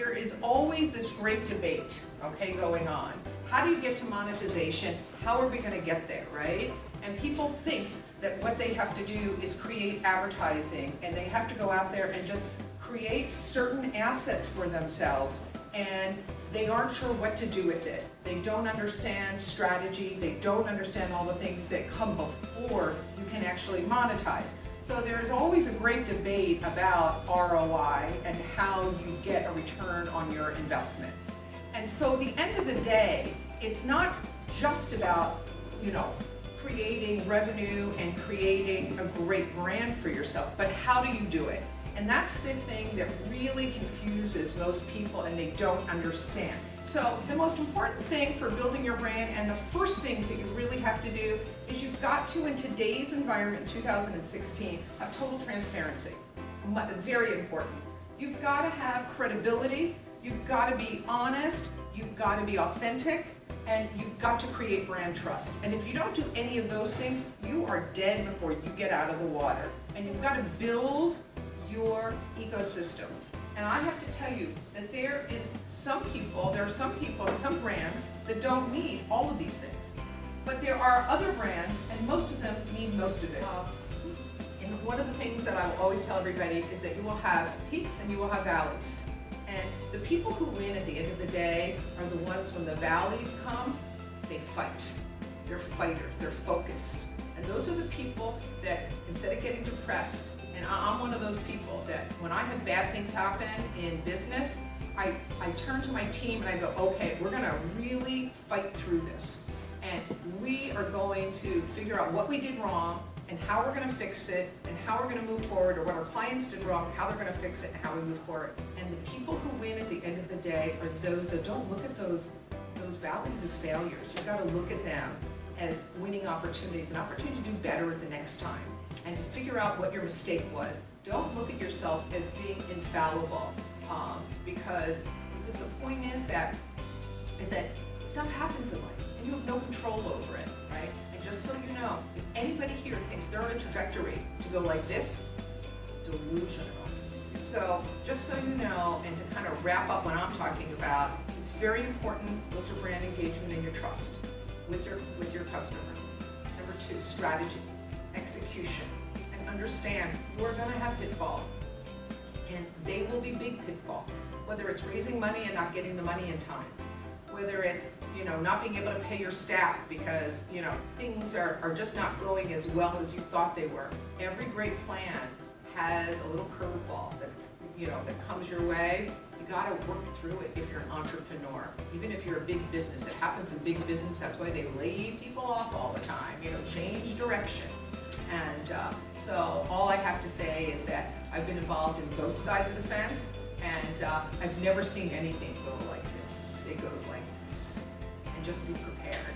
there is always this great debate, okay, going on. How do you get to monetization? How are we going to get there, right? And people think that what they have to do is create advertising, and they have to go out there and just create certain assets for themselves, and they aren't sure what to do with it. They don't understand strategy, they don't understand all the things that come before you can actually monetize. So there's always a great debate about ROI and how you get a return on your investment. And so at the end of the day, it's not just about, creating revenue and creating a great brand for yourself, but how do you do it? And that's the thing that really confuses most people, and they don't understand. So the most important thing for building your brand, and the first things that you really have to do, is you've got to, in today's environment, 2016, have total transparency. Very important. You've got to have credibility, you've got to be honest, you've got to be authentic, and you've got to create brand trust. And if you don't do any of those things, you are dead before you get out of the water. And you've got to build your ecosystem. And I have to tell you that there are some people and some brands that don't need all of these things. But there are other brands, and most of them need most of it. And one of the things that I will always tell everybody is that you will have peaks and you will have valleys. And the people who win at the end of the day are the ones when the valleys come, they fight. They're fighters, they're focused. And those are the people that, instead of getting depressed, and I'm one of those people that when I have bad things happen in business, I turn to my team and I go, okay, we're gonna really fight through this. And we are going to figure out what we did wrong and how we're gonna fix it and how we're gonna move forward, or what our clients did wrong, how they're gonna fix it and how we move forward. And the people who win at the end of the day are those that don't look at those valleys as failures. You've gotta look at them as winning opportunities, an opportunity to do better the next time, and to figure out what your mistake was. Don't look at yourself as being infallible, because the point is that stuff happens in life and you have no control over it, right? And just so you know, if anybody here thinks they're on a trajectory to go like this, delusional. So just so you know, and to kind of wrap up what I'm talking about, it's very important with your brand engagement and your trust with your customer. Number 2, strategy, execution, and understand you are going to have pitfalls, and they will be big pitfalls, whether it's raising money and not getting the money in time, whether it's not being able to pay your staff because things are just not going as well as you thought they were. Every great plan has a little curveball that comes your way. You got to work through it if you're an entrepreneur. Even if you're a big business, it happens in big business. That's why they lay people off all the time. Change direction. And so all I have to say is that I've been involved in both sides of the fence, and I've never seen anything go like this. It goes like this. And just be prepared.